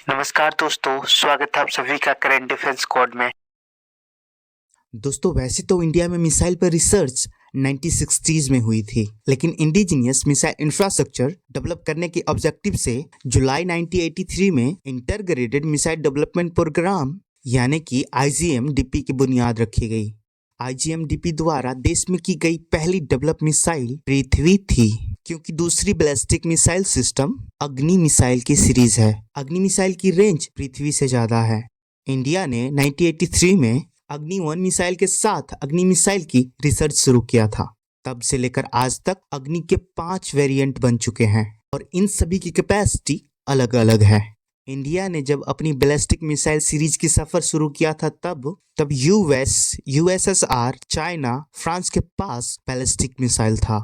नमस्कार दोस्तों, स्वागत है आप सभी का करंट डिफेंस कोड में। दोस्तों वैसे तो इंडिया में मिसाइल पर रिसर्च 1960s में हुई थी, लेकिन इंडिजिनियस मिसाइल इंफ्रास्ट्रक्चर डेवलप करने के ऑब्जेक्टिव से जुलाई 1983 में इंटरग्रेटेड मिसाइल डेवलपमेंट प्रोग्राम यानी कि IGMDP की बुनियाद रखी गई। IGMDP द्वारा देश में की गई पहली डेवलप मिसाइल पृथ्वी थी, क्योंकि दूसरी बैलिस्टिक मिसाइल सिस्टम अग्नि मिसाइल की सीरीज है। अग्नि मिसाइल की रेंज पृथ्वी से ज्यादा है। इंडिया ने 1983 में अग्नि 1 मिसाइल के साथ अग्नि मिसाइल की रिसर्च शुरू किया था। तब से लेकर आज तक अग्नि के 5 वेरिएंट बन चुके हैं और इन सभी की कैपेसिटी अलग अलग है। इंडिया ने जब अपनी बैलिस्टिक मिसाइल सीरीज की सफर शुरू किया था तब USSR, चाइना, फ्रांस के पास बैलिस्टिक मिसाइल था,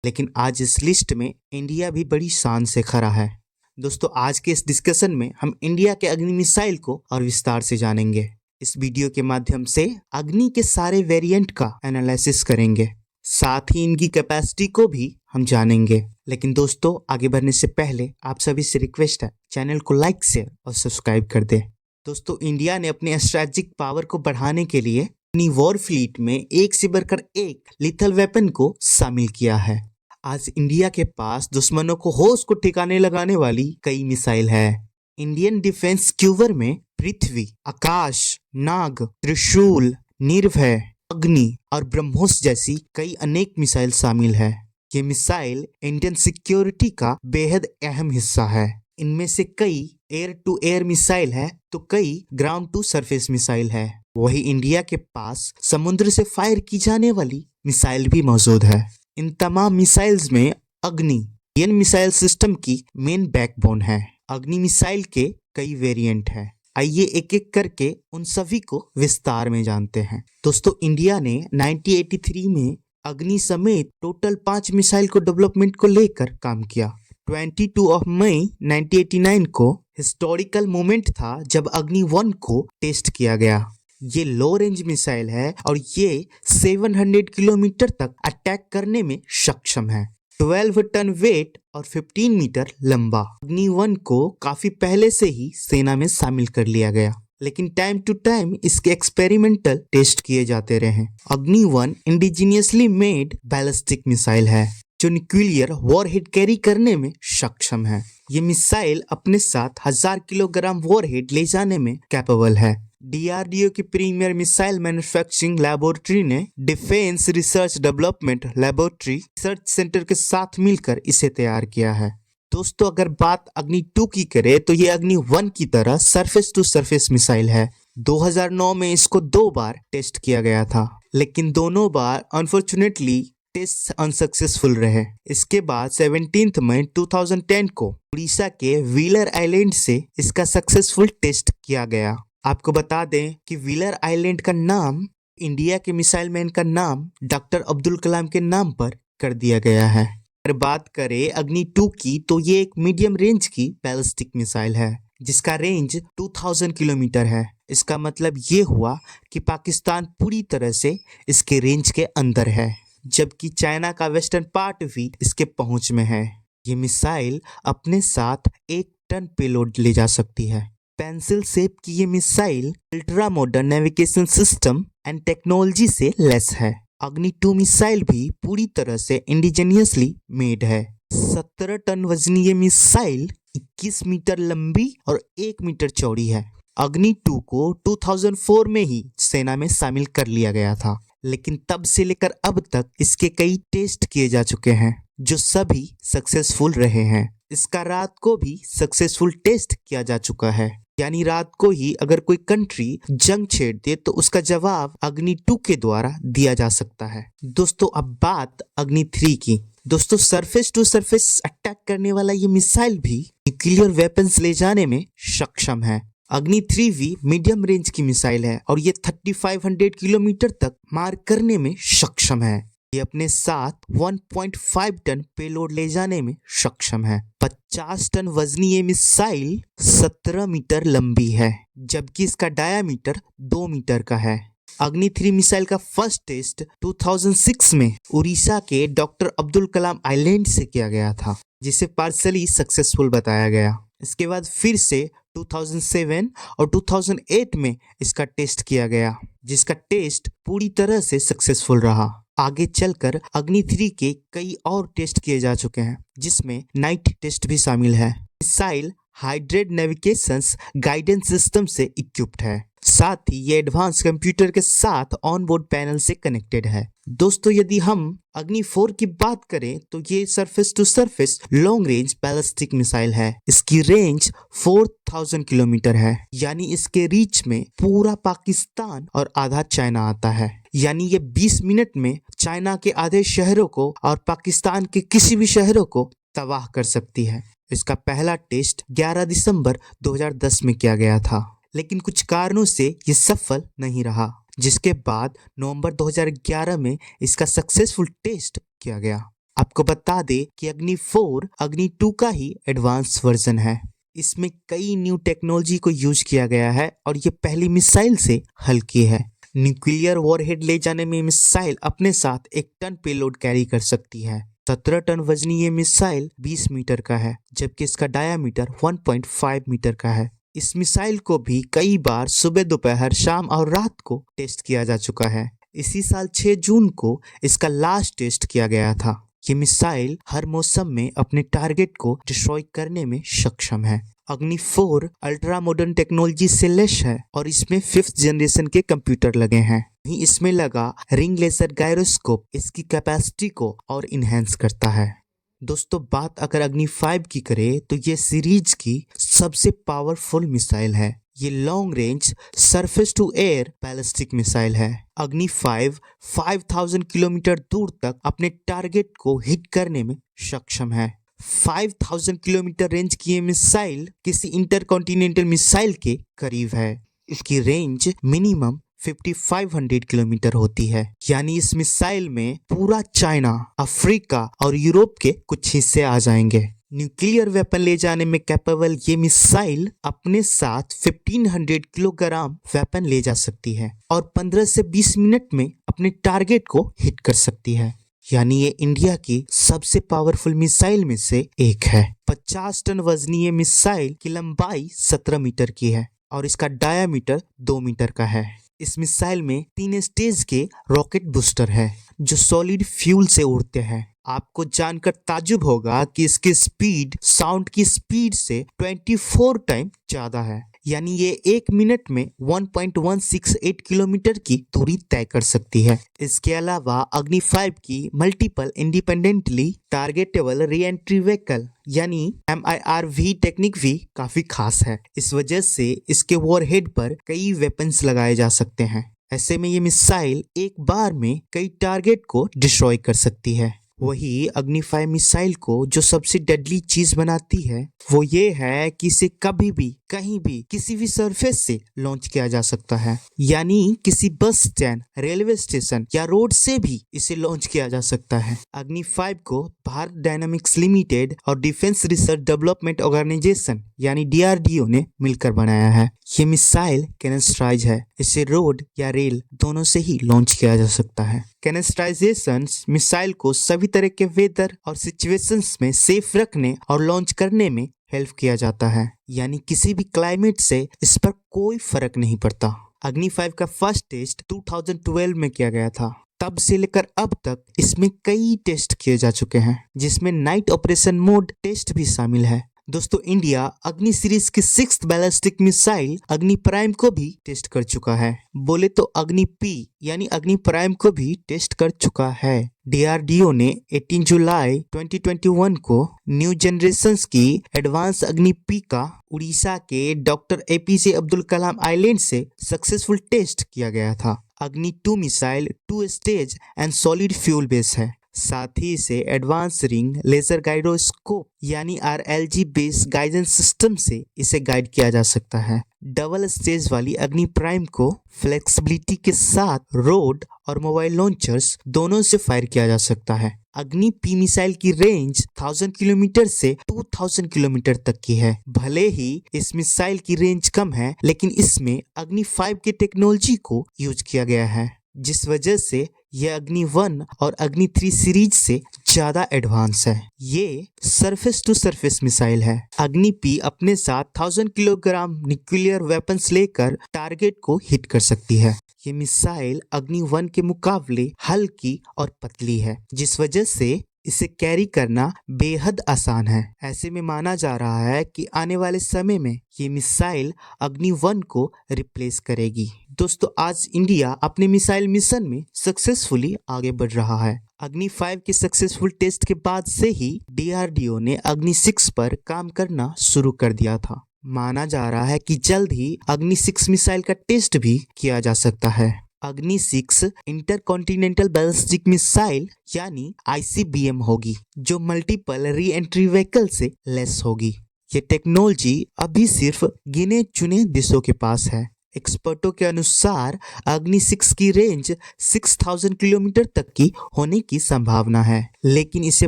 लेकिन आज इस लिस्ट में इंडिया भी बड़ी शान से खड़ा है। दोस्तों आज के इस डिस्कशन में हम इंडिया के अग्नि मिसाइल को और विस्तार से जानेंगे। इस वीडियो के माध्यम से अग्नि के सारे वेरिएंट का एनालिसिस करेंगे, साथ ही इनकी कैपेसिटी को भी हम जानेंगे। लेकिन दोस्तों आगे बढ़ने से पहले आप सभी से रिक्वेस्ट है, चैनल को लाइक, शेयर और सब्सक्राइब कर दे। दोस्तों इंडिया ने अपने स्ट्रेटेजिक पावर को बढ़ाने के लिए अपनी वॉर फ्लीट में एक से बढ़कर एक लिथल वेपन को शामिल किया है। आज इंडिया के पास दुश्मनों को होश को ठिकाने लगाने वाली कई मिसाइल है। इंडियन डिफेंस क्यूबर में पृथ्वी, आकाश, नाग, त्रिशूल, निर्भय, अग्नि और ब्रह्मोस जैसी कई अनेक मिसाइल शामिल है। ये मिसाइल इंडियन सिक्योरिटी का बेहद अहम हिस्सा है। इनमें से कई एयर टू एयर मिसाइल है तो कई ग्राउंड टू सरफेस मिसाइल है। वही इंडिया के पास समुद्र से फायर की जाने वाली मिसाइल भी मौजूद है। इन तमाम मिसाइल्स में अग्नि इंडियन मिसाइल सिस्टम की मेन बैकबोन है। अग्नि मिसाइल के कई वेरिएंट हैं। आइए एक एक करके उन सभी को विस्तार में जानते हैं। दोस्तों इंडिया ने 1983 में अग्नि समेत टोटल 5 मिसाइल को डेवलपमेंट को लेकर काम किया। 22 मई 1989 को हिस्टोरिकल मोमेंट था जब अग्नि 1 को टेस्ट किया गया। ये लो रेंज मिसाइल है और ये 700 किलोमीटर तक अटैक करने में सक्षम है। 12 टन वेट और 15 मीटर लंबा। अग्नि 1 को काफी पहले से ही सेना में शामिल कर लिया गया, लेकिन टाइम टू टाइम इसके एक्सपेरिमेंटल टेस्ट किए जाते रहे। अग्नि 1 इंडिजिनियसली मेड बैलिस्टिक मिसाइल है जो न्यूक्लियर वॉरहेड कैरी करने में सक्षम है। ये मिसाइल अपने साथ 1000 किलोग्राम वॉरहेड ले जाने में कैपेबल है। DRDO की प्रीमियर मिसाइल मैन्युफैक्चरिंग लैबोरेटरी ने defence research development laboratory research centre के साथ मिलकर इसे तैयार किया है। दोस्तों अगर बात अग्नि 2 की करें तो ये अग्नि 1 की तरह सरफेस टू सरफेस मिसाइल है। 2009 में इसको 2 बार टेस्ट किया गया था, लेकिन दोनों बार अनफॉर्चुनेटली टेस्ट अनसक्सेसफुल रहे। इसके बाद 17 मई 2010 को उड़ीसा के व्हीलर आइलैंड से इसका सक्सेसफुल टेस्ट किया गया। आपको बता दें कि व्हीलर आइलैंड का नाम इंडिया के मिसाइल मैन का नाम डॉक्टर अब्दुल कलाम के नाम पर कर दिया गया है। अगर बात करें अग्नि 2 की तो ये एक मीडियम रेंज की बैलिस्टिक मिसाइल है जिसका रेंज 2000 किलोमीटर है। इसका मतलब ये हुआ कि पाकिस्तान पूरी तरह से इसके रेंज के अंदर है, जबकि चाइना का वेस्टर्न पार्ट भी इसके पहुंच में है। ये मिसाइल अपने साथ 1 टन पेलोड ले जा सकती है। पेंसिल शेप की ये missile ultra modern navigation system and technology से लेस है। अग्नि 2 मिसाइल भी पूरी तरह से इंडिजिनियसली मेड है। 17 टन वजनी ये मिसाइल 21 मीटर लंबी और 1 मीटर चौड़ी है। अग्नि 2 को 2004 में ही सेना में शामिल कर लिया गया था, लेकिन तब से लेकर अब तक इसके कई टेस्ट किए जा चुके हैं जो सभी सक्सेसफुल रहे हैं। इसका रात को भी सक्सेसफुल टेस्ट किया जा चुका है, यानी रात को ही अगर कोई कंट्री जंग छेड़ दे तो उसका जवाब अग्नि 2 के द्वारा दिया जा सकता है। दोस्तों अब बात अग्नि 3 की। दोस्तों सरफेस टू सरफेस अटैक करने वाला ये मिसाइल भी न्यूक्लियर वेपन्स ले जाने में सक्षम है। अग्नि 3 भी मीडियम रेंज की मिसाइल है और ये 3500 किलोमीटर तक मार करने में सक्षम है। ये अपने साथ 1.5 टन पेलोड ले जाने में सक्षम है। 50 टन वजनी ये मिसाइल 17 मीटर लंबी है, जबकि इसका डायामीटर 2 मीटर का है। अग्नि 3 मिसाइल का फर्स्ट टेस्ट 2006 में उड़ीसा के डॉक्टर अब्दुल कलाम आइलैंड से किया गया था, जिसे पार्शली सक्सेसफुल बताया गया। इसके बाद फिर से 2007 और 2008 में इसका टेस्ट किया गया, जिसका टेस्ट पूरी तरह से सक्सेसफुल रहा। आगे चलकर अग्नि 3 के कई और टेस्ट किए जा चुके हैं, जिसमें नाइट टेस्ट भी शामिल है। Missile hydrate navigation guidance system से इक्विप्ड है, साथ ही ये एडवांस कंप्यूटर के साथ ऑन बोर्ड पैनल से कनेक्टेड है। दोस्तों, यदि हम अग्नि 4 की बात करें तो ये surface to surface long range ballistic missile है। इसकी रेंज 4000 किलोमीटर है, यानी इसके रीच में पूरा पाकिस्तान और आधा चाइना आता है। यानी ये 20 मिनट में चाइना के आधे शहरों को और पाकिस्तान के किसी भी शहरों को तबाह कर सकती है। इसका पहला टेस्ट 11 दिसंबर 2010 में किया गया था, लेकिन कुछ कारणों से ये सफल नहीं रहा, जिसके बाद नवंबर 2011 में इसका सक्सेसफुल टेस्ट किया गया। आपको बता दे कि अग्नि 4 अग्नि 2 का ही एडवांस वर्जन है। इसमें कई न्यू टेक्नोलॉजी को यूज किया गया है और ये पहली मिसाइल से हल्की है। न्यूक्लियर वॉरहेड ले जाने में मिसाइल अपने साथ 1 टन पेलोड कैरी कर सकती है। 17 टन वजनी ये मिसाइल 20 मीटर का है, जबकि इसका डायामीटर 1.5 मीटर का है। इस मिसाइल को भी कई बार सुबह, दोपहर, शाम और रात को टेस्ट किया जा चुका है। इसी साल 6 जून को इसका लास्ट टेस्ट किया गया था। ये मिसाइल हर मौसम में अपने टारगेट को डिस्ट्रॉय करने में सक्षम है। अग्नि 4 अल्ट्रा मॉडर्न टेक्नोलॉजी से लैस है और इसमें 5th जनरेशन के कंप्यूटर लगे हैं। वहीं इसमें लगा रिंग लेजर गायरोस्कोप इसकी कैपेसिटी को और इनहेंस करता है। दोस्तों, बात अगर अग्नि 5 की करें तो ये सीरीज की सबसे पावरफुल मिसाइल है। ये long range surface to air ballistic missile है। अग्नि 5 5000 किलोमीटर दूर तक अपने टारगेट को हिट करने में सक्षम है। 5000 किलोमीटर रेंज की ये मिसाइल किसी इंटरकॉन्टिनेंटल मिसाइल के करीब है। इसकी रेंज मिनिमम 5500 किलोमीटर होती है, यानी इस मिसाइल में पूरा चाइना, अफ्रीका और यूरोप के कुछ हिस्से आ जाएंगे। न्यूक्लियर वेपन ले जाने में कैपेबल ये मिसाइल अपने साथ 1500 किलोग्राम वेपन ले जा सकती है और 15 से 20 मिनट में अपने टारगेट को हिट कर सकती है। यानी ये इंडिया की सबसे पावरफुल मिसाइल में से एक है। 50 टन वजनी ये मिसाइल की लंबाई 17 मीटर की है और इसका डायामीटर 2 मीटर का है। इस मिसाइल में 3 स्टेज के रॉकेट बूस्टर है जो सॉलिड फ्यूल से उड़ते हैं। आपको जानकर ताजुब होगा कि इसकी स्पीड साउंड की स्पीड से 24 टाइम ज्यादा है, यानी ये 1 मिनट में 1.168 किलोमीटर की दूरी तय कर सकती है। इसके अलावा अग्नि 5 की multiple independently targetable re entry vehicle यानी MIRV टेक्निक भी काफी खास है। इस वजह से इसके वॉरहेड पर कई वेपन्स लगाए जा सकते हैं। ऐसे में ये मिसाइल एक बार में कई टारगेट को डिस्ट्रॉय कर सकती है। वही अग्नि 5 मिसाइल को जो सबसे डेडली चीज बनाती है वो ये है कि इसे कभी भी, कहीं भी, किसी भी सरफेस से लॉन्च किया जा सकता है। यानी किसी बस स्टैंड, रेलवे स्टेशन या रोड से भी इसे लॉन्च किया जा सकता है। अग्नि 5 को भारत डायनामिक्स लिमिटेड और डिफेंस रिसर्च डेवलपमेंट ऑर्गेनाइजेशन यानी DRDO ने मिलकर बनाया है। ये मिसाइल कैनेस्ट्राइज है। इसे रोड या रेल दोनों से ही लॉन्च किया जा सकता है। कैनेस्ट्राइजेशन मिसाइल को सभी तरह के वेदर और सिचुएशंस में सेफ रखने और लॉन्च करने में हेल्प किया जाता है, यानी किसी भी क्लाइमेट से इस पर कोई फर्क नहीं पड़ता। अग्नि 5 का फर्स्ट टेस्ट 2012 में किया गया था। तब से लेकर अब तक इसमें कई टेस्ट किए जा चुके हैं, जिसमें नाइट ऑपरेशन मोड टेस्ट भी शामिल है। दोस्तों, इंडिया अग्नि सीरीज की 6th बैलिस्टिक मिसाइल अग्नि प्राइम को भी टेस्ट कर चुका है। बोले तो अग्नि P यानी अग्नि प्राइम को भी टेस्ट कर चुका है। DRDO ने 18 जुलाई 2021 को न्यू जनरेशन की एडवांस अग्नि P का उड़ीसा के doctor APJ Abdul Kalam island से सक्सेसफुल टेस्ट किया गया था। अग्नि 2 missile 2 stage and solid fuel base है। साथ ही इसे एडवांस रिंग लेजर गाइरोस्कोप यानी RLG बेस्ड गाइडेंस सिस्टम से इसे गाइड किया जा सकता है। डबल स्टेज वाली अग्नि प्राइम को फ्लेक्सिबिलिटी के साथ रोड और मोबाइल लॉन्चर्स दोनों से फायर किया जा सकता है। अग्नि P मिसाइल की रेंज 1000 किलोमीटर से 2000 किलोमीटर तक की है। भले ही इस मिसाइल की रेंज कम है, लेकिन इसमें अग्नि 5 की टेक्नोलॉजी को यूज किया गया है। जिस वजह से यह अग्नि 1 और अग्नि 3 सीरीज से ज्यादा एडवांस है। ये सरफेस टू सरफेस मिसाइल है। अग्नि पी अपने साथ 1000 किलोग्राम न्यूक्लियर वेपन्स लेकर टारगेट को हिट कर सकती है। ये मिसाइल अग्नि 1 के मुकाबले हल्की और पतली है, जिस वजह से इसे कैरी करना बेहद आसान है। ऐसे में माना जा रहा है कि आने वाले समय में ये मिसाइल अग्नि 1 को रिप्लेस करेगी। दोस्तों, आज इंडिया अपने मिसाइल मिशन में सक्सेसफुली आगे बढ़ रहा है। अग्नि 5 के सक्सेसफुल टेस्ट के बाद से ही DRDO ने अग्नि 6 पर काम करना शुरू कर दिया था। माना जा रहा है कि जल्द ही अग्नि 6 मिसाइल का टेस्ट भी किया जा सकता है। अग्नि 6 इंटरकॉन्टिनेंटल बैलिस्टिक मिसाइल यानी ICBM होगी, जो मल्टीपल री एंट्री व्हीकल से लेस होगी। ये टेक्नोलॉजी अभी सिर्फ गिने चुने देशों के पास है। एक्सपर्टों के अनुसार अग्नि 6 की रेंज 6000 किलोमीटर तक की होने की संभावना है, लेकिन इसे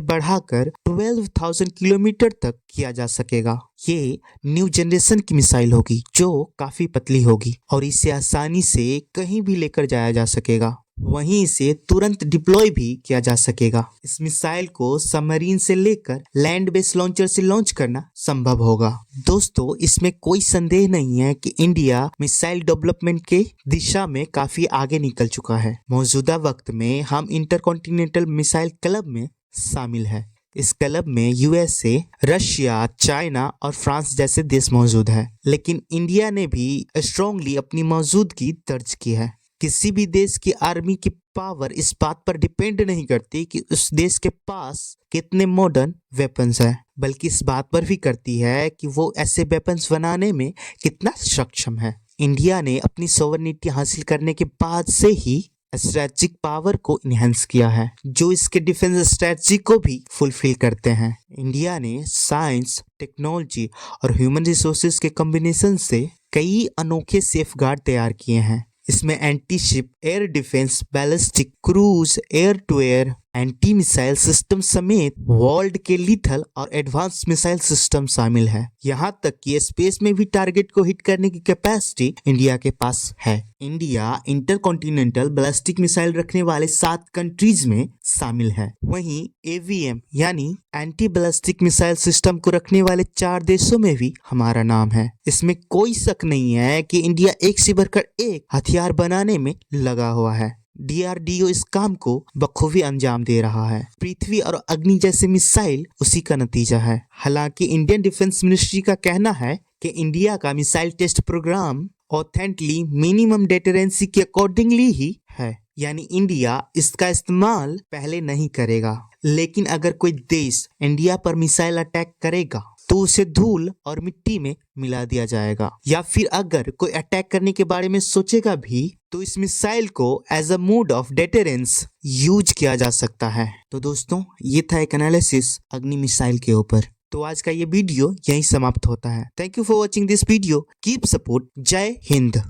बढ़ाकर 12000 किलोमीटर तक किया जा सकेगा। ये न्यू जनरेशन की मिसाइल होगी, जो काफी पतली होगी और इसे आसानी से कहीं भी लेकर जाया जा सकेगा। वहीं इसे तुरंत डिप्लॉय भी किया जा सकेगा। इस मिसाइल को सबमरीन से लेकर लैंड बेस्ड लॉन्चर से लॉन्च करना संभव होगा। दोस्तों, इसमें कोई संदेह नहीं है कि इंडिया मिसाइल डेवलपमेंट के दिशा में काफी आगे निकल चुका है। मौजूदा वक्त में हम इंटरकॉन्टिनेंटल मिसाइल क्लब में शामिल है। इस क्लब में USA, रशिया, चाइना और फ्रांस जैसे देश मौजूद है, लेकिन इंडिया ने भी स्ट्रांगली अपनी मौजूदगी दर्ज की है। किसी भी देश की आर्मी की पावर इस बात पर डिपेंड नहीं करती कि उस देश के पास कितने मॉडर्न वेपन्स हैं, बल्कि इस बात पर भी करती है कि वो ऐसे वेपन्स बनाने में कितना सक्षम है। इंडिया ने अपनी सॉवरेनिटी हासिल करने के बाद से ही स्ट्रेटेजिक पावर को इनहेंस किया है, जो इसके डिफेंस स्ट्रेटजी को भी फुलफिल करते हैं। इंडिया ने साइंस, टेक्नोलॉजी और ह्यूमन रिसोर्सेज के कॉम्बिनेशन से कई अनोखे सेफगार्ड तैयार किए हैं। इसमें anti ship air defence, ballistic, cruise, air to air, anti missile system समेत वर्ल्ड के लीथल और एडवांस मिसाइल सिस्टम शामिल है। यहाँ तक कि स्पेस में भी टारगेट को हिट करने की कैपेसिटी इंडिया के पास है। इंडिया इंटरकॉन्टिनेंटल बैलिस्टिक मिसाइल रखने वाले 7 कंट्रीज में शामिल है। वहीं AVM यानी एंटी बैलिस्टिक मिसाइल सिस्टम को रखने वाले 4 देशों में भी हमारा नाम है। इसमें कोई शक नहीं है कि इंडिया एक से बढ़कर एक हथियार बनाने में लगा हुआ है। DRDO इस काम को बखूबी अंजाम दे रहा है। पृथ्वी और अग्नि जैसे मिसाइल उसी का नतीजा है। हालांकि इंडियन डिफेंस मिनिस्ट्री का कहना है कि इंडिया का missile test programme authentically minimum deterrence के अकॉर्डिंगली ही है, यानी इंडिया इसका इस्तेमाल पहले नहीं करेगा। लेकिन अगर कोई देश इंडिया पर मिसाइल अटैक करेगा तो उसे धूल और मिट्टी में मिला दिया जाएगा, या फिर अगर कोई अटैक करने के बारे में सोचेगा भी तो इस मिसाइल को as a mode of deterrence use किया जा सकता है। तो दोस्तों, ये था एक एनालिसिस अग्नि मिसाइल के ऊपर। तो आज का ये वीडियो यहीं समाप्त होता है। Thank you for watching this video. Keep support. जय हिंद।